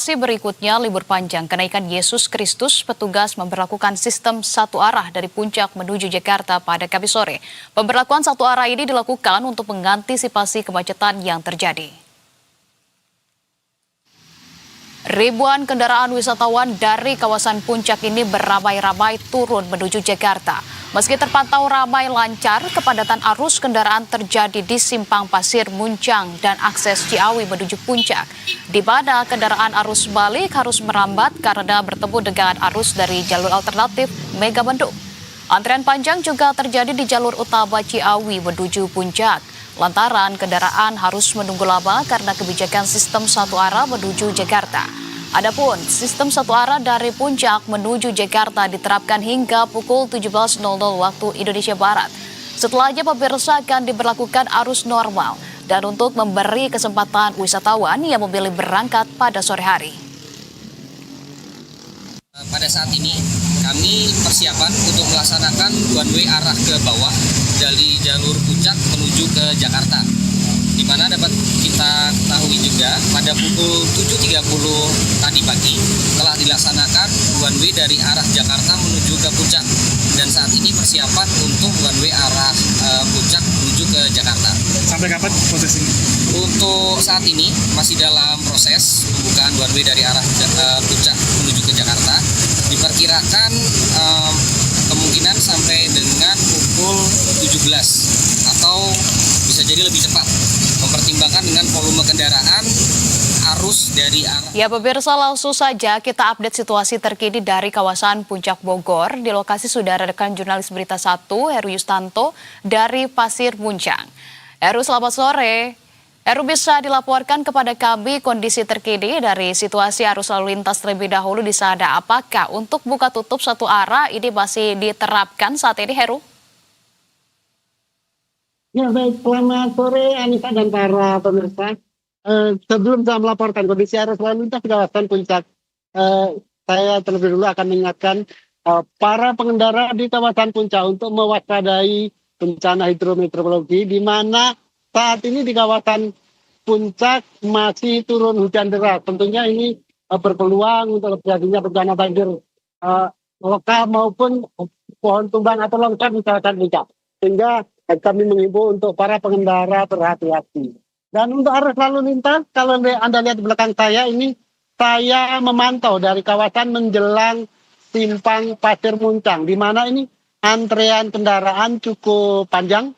Berikutnya, libur panjang kenaikan Yesus Kristus, petugas memberlakukan sistem satu arah dari Puncak menuju Jakarta pada Kamis sore. Pemberlakuan satu arah ini dilakukan untuk mengantisipasi kemacetan yang terjadi. Ribuan kendaraan wisatawan dari kawasan Puncak ini beramai-ramai turun menuju Jakarta. Meski terpantau ramai lancar, kepadatan arus kendaraan terjadi di Simpang Pasir Muncang dan akses Ciawi menuju Puncak, di mana kendaraan arus balik harus merambat karena bertemu dengan arus dari jalur alternatif Megamendung. Antrian panjang juga terjadi di jalur utama Ciawi menuju Puncak, lantaran kendaraan harus menunggu lama karena kebijakan sistem satu arah menuju Jakarta. Adapun sistem satu arah dari Puncak menuju Jakarta diterapkan hingga pukul 17.00 waktu Indonesia Barat. Setelahnya pemirsa akan diberlakukan arus normal dan untuk memberi kesempatan wisatawan yang memilih berangkat pada sore hari. Pada saat ini kami persiapan untuk melaksanakan one way arah ke bawah dari jalur Puncak menuju ke Jakarta, di mana dapat kita ketahui juga pada pukul 7.30 tadi pagi telah dilaksanakan one way dari arah Jakarta menuju ke Puncak, dan saat ini persiapan untuk one way arah Puncak menuju ke Jakarta. Sampai kapan proses ini? Untuk saat ini masih dalam proses pembukaan one way dari arah Puncak menuju ke Jakarta. Diperkirakan kemungkinan sampai dengan pukul 17 atau bisa jadi lebih cepat, mempertimbangkan dengan volume kendaraan arus dari arah. Ya pemirsa, langsung saja kita update situasi terkini dari kawasan Puncak Bogor. Di lokasi sudah ada rekan jurnalis Berita 1, Heru Yustanto dari Pasir Muncang. Heru, selamat sore. Heru, bisa dilaporkan kepada kami kondisi terkini dari situasi arus lalu lintas terlebih dahulu di sana. Apakah untuk buka tutup satu arah ini masih diterapkan saat ini, Heru? Ya baik, selamat sore Anissa dan para pemirsa. Sebelum saya melaporkan kondisi arus lalu lintas di kawasan Puncak, saya terlebih dulu akan mengingatkan para pengendara di kawasan Puncak untuk mewaspadai bencana hidrometeorologi, di mana saat ini di kawasan Puncak masih turun hujan deras. Tentunya ini berpeluang untuk terjadinya bencana banjir lokal maupun pohon tumbang atau longsor di kawasan Puncak. Sehingga kami mengimbau untuk para pengendara berhati-hati. Dan untuk arus lalu lintas, kalau Anda lihat di belakang saya ini, saya memantau dari kawasan menjelang Simpang Pasir Muncang, di mana ini antrean kendaraan cukup panjang.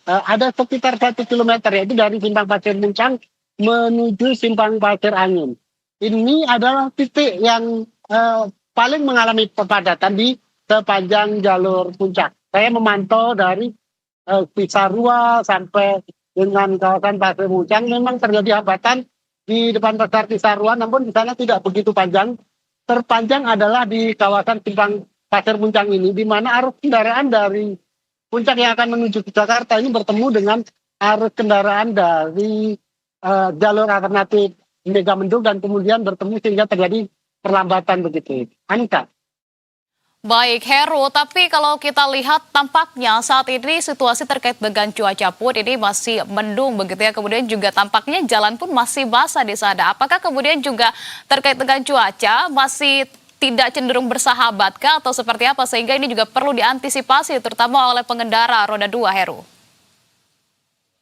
Ada sekitar 1 kilometer, yaitu dari Simpang Pasir Muncang menuju Simpang Pasir Angin. Ini adalah titik yang paling mengalami kepadatan di sepanjang jalur Puncak. Saya memantau dari Cisarua sampai dengan kawasan Pasir Muncang, memang terjadi hambatan di depan pasar Cisarua, namun di sana tidak begitu panjang. Terpanjang adalah di kawasan Simpang Pasir Muncang ini, di mana arus kendaraan dari Puncak yang akan menuju ke Jakarta ini bertemu dengan arus kendaraan dari jalur alternatif Megamendung dan kemudian bertemu sehingga terjadi perlambatan begitu. Anissa. Baik, Heru, tapi kalau kita lihat tampaknya saat ini situasi terkait dengan cuaca pun ini masih mendung begitu ya. Kemudian juga tampaknya jalan pun masih basah di sana. Apakah kemudian juga terkait dengan cuaca masih tidak cenderung bersahabatkah atau seperti apa, sehingga ini juga perlu diantisipasi terutama oleh pengendara roda 2, Heru?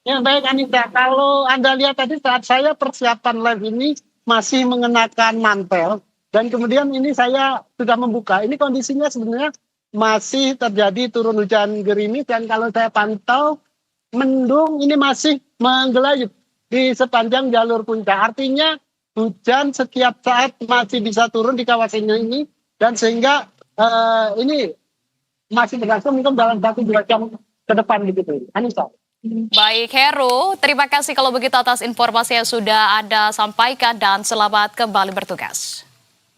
Ya baik Anissa, kalau Anda lihat tadi saat saya persiapan live ini masih mengenakan mantel, dan kemudian ini saya sudah membuka, ini kondisinya sebenarnya masih terjadi turun hujan gerimis, dan kalau saya pantau mendung ini masih menggelayut di sepanjang jalur Puncak. Artinya hujan setiap saat masih bisa turun di kawasan ini, dan sehingga ini masih berlangsung mungkin dalam 1-2 jam ke depan begitu. Anissa. Baik, Heru, terima kasih kalau begitu atas informasi yang sudah Anda sampaikan dan selamat kembali bertugas.